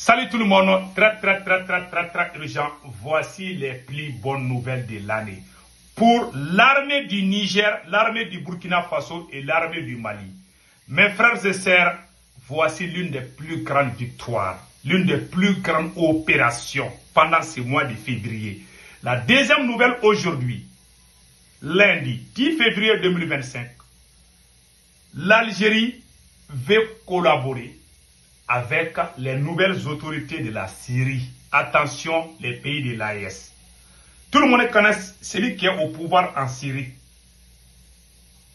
Salut tout le monde, très urgent. Voici les plus bonnes nouvelles de l'année. Pour l'armée du Niger, l'armée du Burkina Faso et l'armée du Mali. Mes frères et sœurs, voici l'une des plus grandes victoires, l'une des plus grandes opérations pendant ce mois de février. La deuxième nouvelle aujourd'hui, lundi 10 février 2025, l'Algérie veut collaborer avec les nouvelles autorités de la Syrie. Attention, les pays de l'AES. Tout le monde connaît celui qui est au pouvoir en Syrie.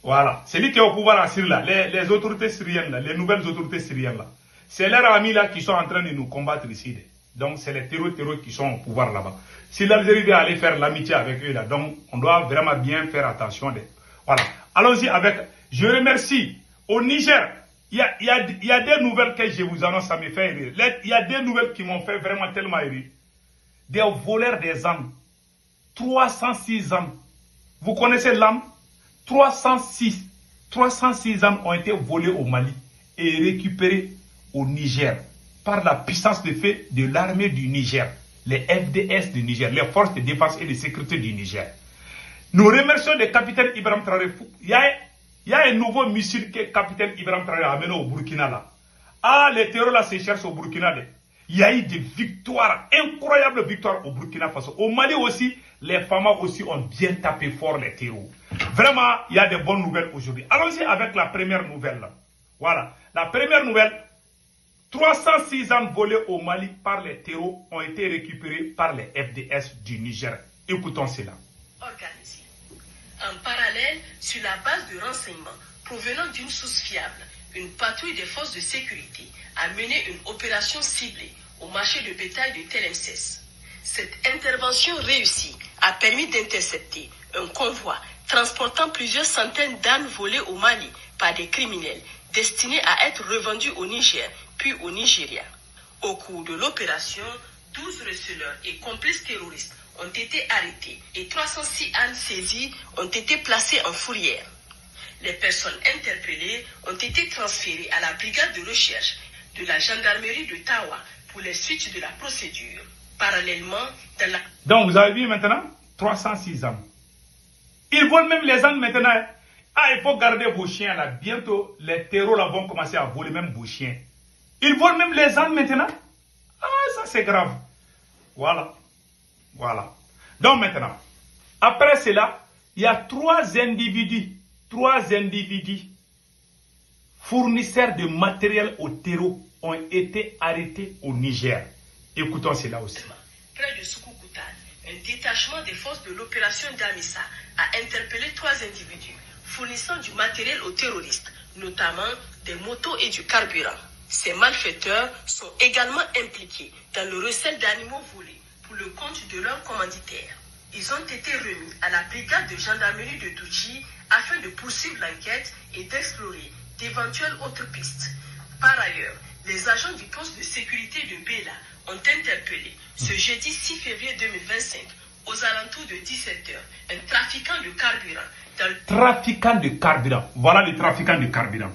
Voilà, celui qui est au pouvoir en Syrie, là, les autorités syriennes, là, les nouvelles autorités syriennes, là, c'est leurs amis là qui sont en train de nous combattre ici. Donc, c'est les terroristes qui sont au pouvoir là-bas. Si l'Algérie veut aller faire l'amitié avec eux, là, donc, on doit vraiment bien faire attention. Voilà, allons-y avec. Je remercie au Niger. Il y a des nouvelles que je vous annonce, ça me fait rire. Il y a des nouvelles qui m'ont fait vraiment tellement rire. Des voleurs des âmes. 306 âmes. Vous connaissez l'âme? 306 âmes ont été volées au Mali et récupérées au Niger par la puissance de feu de l'armée du Niger, les FDS du Niger, les forces de défense et de sécurité du Niger. Nous remercions le capitaine Ibrahim Traoré. Il y a un nouveau missile que le capitaine Ibrahim Traoré a amené au Burkina là. Ah, les terreurs là se cherchent au Burkina. Il y a eu des victoires, incroyables victoires au Burkina Faso. Au Mali aussi, les femmes aussi ont bien tapé fort les terreurs. Vraiment, il y a des bonnes nouvelles aujourd'hui. Allons-y avec la première nouvelle là. Voilà, la première nouvelle. 306 ans volés au Mali par les terreurs ont été récupérés par les FDS du Niger. Écoutons cela. Organisé. En parallèle, sur la base de renseignements provenant d'une source fiable, une patrouille des forces de sécurité a mené une opération ciblée au marché de bétail de Tlemcès. Cette intervention réussie a permis d'intercepter un convoi transportant plusieurs centaines d'ânes volées au Mali par des criminels destinés à être revendus au Niger puis au Nigeria. Au cours de l'opération, 12 receleurs et complices terroristes ont été arrêtés et 306 ânes saisis ont été placés en fourrière. Les personnes interpellées ont été transférées à la brigade de recherche de la gendarmerie de Tawa pour les suites de la procédure. Parallèlement, dans la... Donc vous avez vu maintenant 306 ânes. Ils volent même les ânes maintenant. Ah, il faut garder vos chiens là. Bientôt, les terreaux là vont commencer à voler même vos chiens. Ils volent même les ânes maintenant. Ah, ça c'est grave. Voilà. Donc maintenant, après cela, il y a trois individus fournisseurs de matériel au terreau ont été arrêtés au Niger. Écoutons cela aussi. Près de Soukoukoutane, un détachement des forces de l'opération d'Amissa a interpellé 3 individus fournissant du matériel aux terroristes, notamment des motos et du carburant. Ces malfaiteurs sont également impliqués dans le recel d'animaux volés pour le compte de leurs commanditaires. Ils ont été remis à la brigade de gendarmerie de Douchi afin de poursuivre l'enquête et d'explorer d'éventuelles autres pistes. Par ailleurs, les agents du poste de sécurité de Bela ont interpellé ce jeudi 6 février 2025 aux alentours de 17h un trafiquant de carburant. Trafiquant de carburant. Voilà le trafiquant de carburant.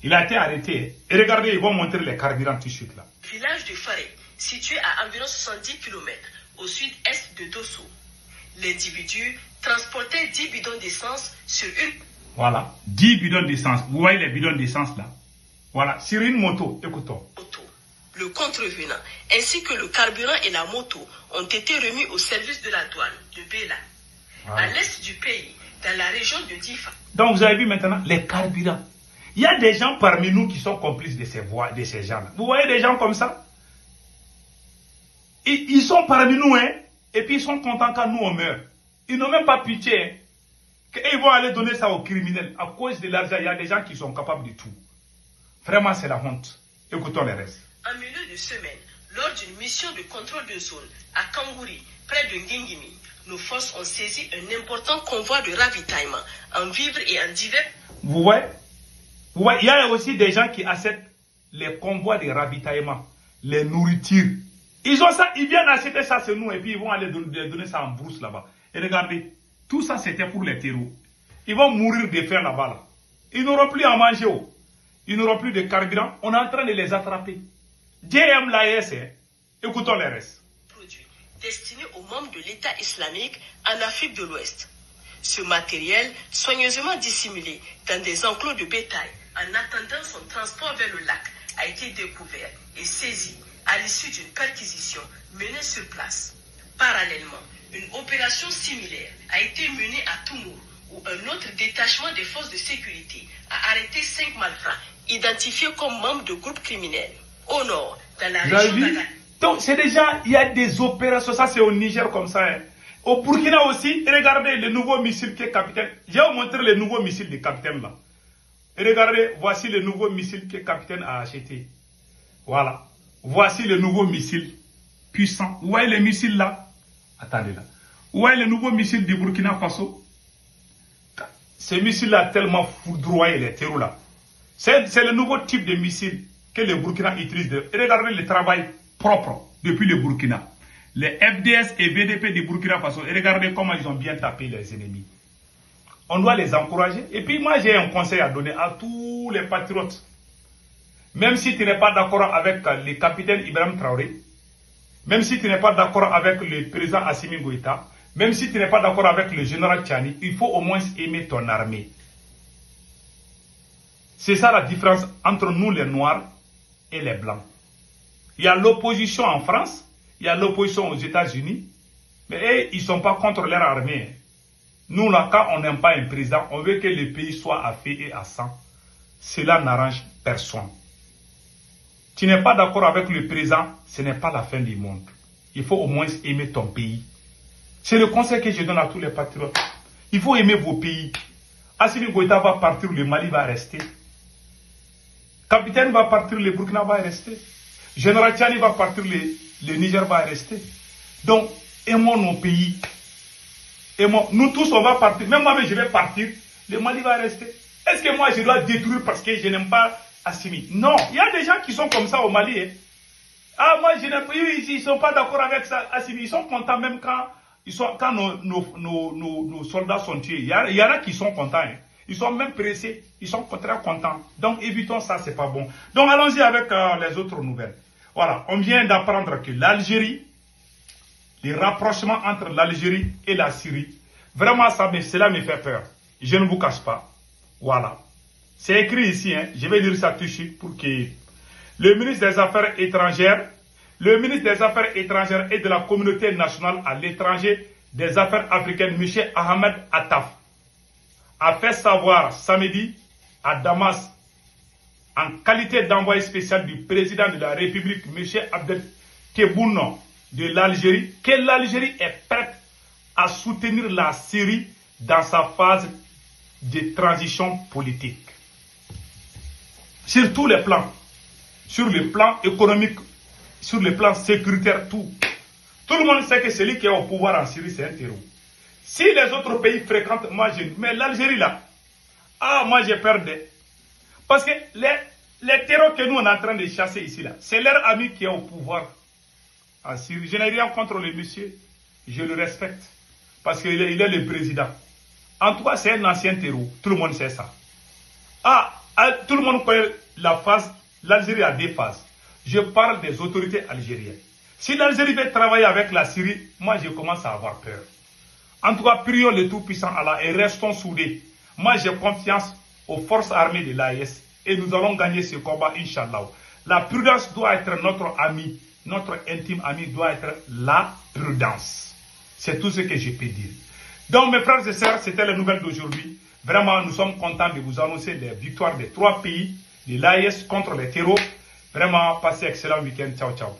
Il a été arrêté. Et regardez, ils vont montrer les carburants tout de suite là. Village de Faré, situé à environ 70 km au sud-est de Dosso. L'individu transportait 10 bidons d'essence sur une... Voilà, 10 bidons d'essence. Vous voyez les bidons d'essence là. Voilà, sur une moto. Écoutons. Le contrevenant ainsi que le carburant et la moto ont été remis au service de la douane de Bela, à l'est du pays, dans la région de Difa. Donc vous avez vu maintenant les carburants. Il y a des gens parmi nous qui sont complices de ces gens-là. Vous voyez des gens comme ça? Ils sont parmi nous, hein, et puis ils sont contents quand nous on meurt. Ils n'ont même pas pitié. Hein, qu'ils vont aller donner ça aux criminels. À cause de l'argent, il y a des gens qui sont capables de tout. Vraiment, c'est la honte. Écoutons les restes. En milieu de semaine, lors d'une mission de contrôle de zone à Kangouri, près de Ngingimi, nos forces ont saisi un important convoi de ravitaillement en vivres et en divers... Vous voyez, il y a aussi des gens qui achètent les convois de ravitaillement, les nourritures. Ils ont ça, ils viennent acheter ça chez nous et puis ils vont aller donner ça en brousse là-bas. Et regardez, tout ça c'était pour les terreaux. Ils vont mourir de faim là-bas. Là. Ils n'auront plus à manger. Ils n'auront plus de carburant. On est en train de les attraper. Dieu aime l'AES. Écoutons les restes. Produit destiné aux membres de l'État islamique en Afrique de l'Ouest. Ce matériel, soigneusement dissimulé dans des enclos de bétail en attendant son transport vers le lac, a été découvert et saisi à l'issue d'une perquisition menée sur place. Parallèlement, une opération similaire a été menée à Toumour, où un autre détachement des forces de sécurité a arrêté 5 malfrats identifiés comme membres de groupes criminels. Au nord, dans la région d'Agadez. Donc c'est déjà, il y a des opérations, ça c'est au Niger comme ça. Hein. Au Burkina aussi, regardez le nouveau missile que capitaine. Je vais vous montrer les nouveaux missiles du capitaine là. Et regardez, voici le nouveau missile que capitaine a acheté. Voilà. Voici le nouveau missile puissant. Vous voyez les missiles là? Attendez là. Vous voyez le nouveau missile du Burkina Faso? Ces missiles-là tellement foudroyé les terreaux là. C'est le nouveau type de missile que le Burkina utilise. Regardez le travail propre depuis le Burkina. Les FDS et VDP du Burkina Faso, et regardez comment ils ont bien tapé les ennemis. On doit les encourager. Et puis moi j'ai un conseil à donner à tous les patriotes. Même si tu n'es pas d'accord avec le capitaine Ibrahim Traoré, même si tu n'es pas d'accord avec le président Assimi Goïta, même si tu n'es pas d'accord avec le général Tchani, il faut au moins aimer ton armée. C'est ça la différence entre nous les Noirs et les Blancs. Il y a l'opposition en France, il y a l'opposition aux États-Unis, mais eux, ils ne sont pas contre leur armée. Nous, là, quand on n'aime pas un président, on veut que le pays soit à feu et à sang. Cela n'arrange personne. Tu n'es pas d'accord avec le président, ce n'est pas la fin du monde. Il faut au moins aimer ton pays. C'est le conseil que je donne à tous les patriotes. Il faut aimer vos pays. Assimi Goïta va partir, le Mali va rester. Capitaine va partir, le Burkina va rester. Général Tchani va partir, le Niger va rester. Donc, aimons nos pays. Aimons. Nous tous, on va partir. Même moi, je vais partir. Le Mali va rester. Est-ce que moi, je dois détruire parce que je n'aime pas Assimi? Non. Il y a des gens qui sont comme ça au Mali. Hein. Ah, moi, je n'aime pas. Ils ne sont pas d'accord avec ça, Assimi. Ils sont contents même quand nos soldats sont tués. Il y en a qui sont contents. Hein. Ils sont même pressés. Ils sont très contents. Donc, évitons ça, c'est pas bon. Donc, allons-y avec les autres nouvelles. Voilà, on vient d'apprendre que l'Algérie, les rapprochements entre l'Algérie et la Syrie, vraiment, cela me fait peur. Je ne vous cache pas. Voilà. C'est écrit ici, hein, je vais lire ça tout de suite pour que le ministre des Affaires étrangères, et de la communauté nationale à l'étranger des affaires africaines, M. Ahmed Attaf, a fait savoir samedi à Damas, en qualité d'envoyé spécial du président de la République, M. Abdel Tebboune de l'Algérie, que l'Algérie est prête à soutenir la Syrie dans sa phase de transition politique. Sur tous les plans, sur le plan économique, sur le plan sécuritaire, tout. Tout le monde sait que celui qui est au pouvoir en Syrie, c'est un terroriste. Si les autres pays fréquentent, mais l'Algérie là, moi j'ai peur de... Parce que les terrors que nous on est en train de chasser ici là, c'est leur ami qui est au pouvoir en Syrie. Je n'ai rien contre le monsieur, je le respecte. Parce qu'il est le président. En tout cas, c'est un ancien terroriste, tout le monde sait ça. Tout le monde connaît la phase, l'Algérie a des phases. Je parle des autorités algériennes. Si l'Algérie veut travailler avec la Syrie, moi je commence à avoir peur. En tout cas, prions le Tout-Puissant Allah et restons soudés. Moi j'ai confiance aux forces armées de l'AES et nous allons gagner ce combat, Inch'Allah. La prudence doit être notre ami, notre intime ami doit être la prudence. C'est tout ce que je peux dire. Donc mes frères et sœurs, c'était la nouvelle d'aujourd'hui. Vraiment, nous sommes contents de vous annoncer les victoires des 3 pays de l'AES contre les terreaux. Vraiment, passez un excellent week-end. Ciao, ciao.